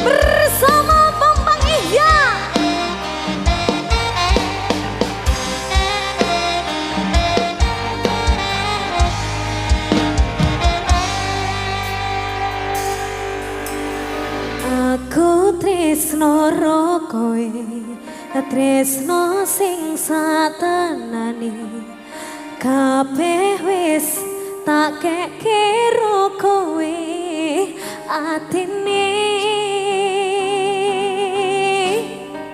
Bersama Bambang Ihya. Aku tresno ro kowe, tresno sing satenane. Kabeh wis tak kekiro kowe atine.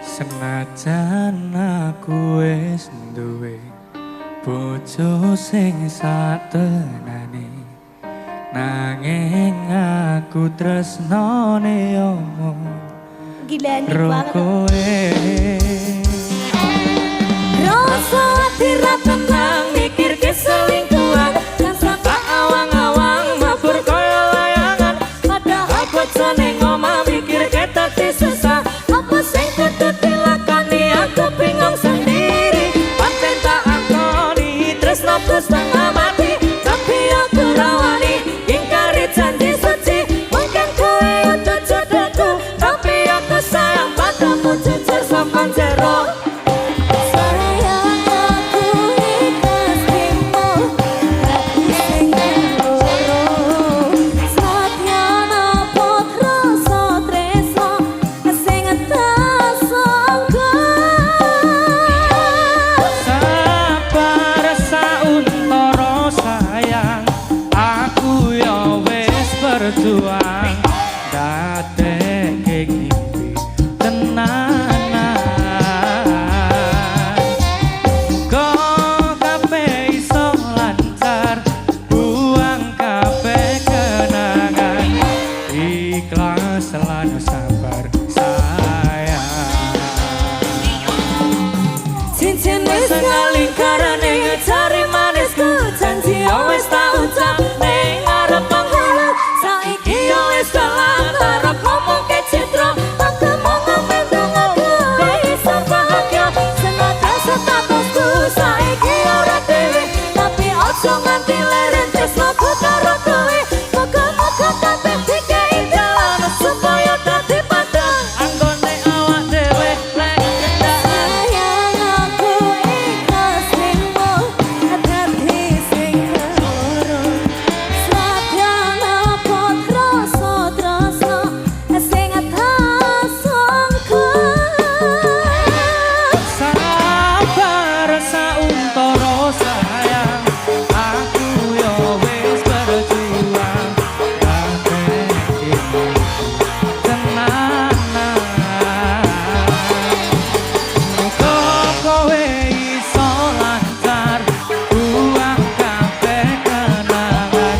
Senajan aku wis duwe bojo sing satenane, nanging aku tresnane omong Gilani banget kowe. Rasa ati ra tenang mikir keselingkuhan, rasa tak awang-awang mabur kaya layangan. Padahal bojone ngomong mikir ketati susah, apa sing kudu dilakoni aku bingung sendiri. Pancen tak akoni tresnoku setengah mati, tapi aku rawani ingkari janji suci. Mungkin kowe udah jodohku, tapi aku sayang padamu jujur saka jero. Berjuang datek ngimpi tenanan, kok kabeh iso lancar, buang kabeh kenangan, ikhlas lan sabar sayang. Cincin wis ngalingkaran ngecari manisku, janji wis tak ucap ning arep penghulu. Saiki yo wis kalah arep ngomong ke citra, aku mau ngomong donga kowe iso bahagia. Senajan statusku saiki ora dhewe, tapi ojo nganti leren tresnoku karo kowe. Moga-moga kabeh dikei dalan supaya dadi padang. Anggone awak dhewe lek kendak Sayang aku ikhlas ringmu, dadi sing keloro. Sadyan apa rasa tresno sing tak sangka. sabar sauntara sayang, aku yo wis berjuang kabeh iki tenanan, muga kowe iso lancar, buang kabeh kenangan,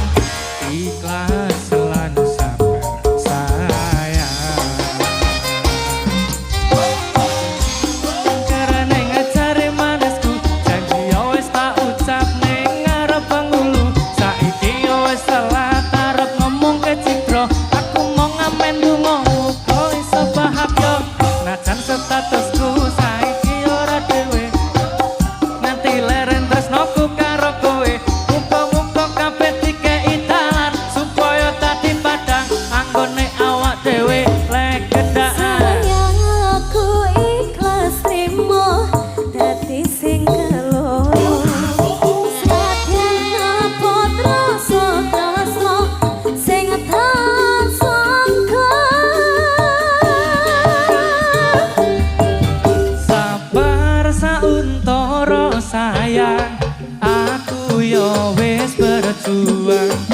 ikhlas lan sabar sayang. Karena ngajari manisku, janji yo wis tak ucap ning ngarep penghulu. Saiki yo wis telat arep ngomong ke citra, aku mau ngamen donga muga iso bahagia. Najan statusku saiki ora dhewe, nganti leren tresnoku karo kowe. Muga-muga kabeh dikei dalan supaya dadi padang, anggone awak dhewe lek kendaan. Sayang aku ikhlas trimo, dadi sing keloro. Sadyan apa rasa tresno sing tak sangka. Sabar sauntara sayang, aku yo wis berjuang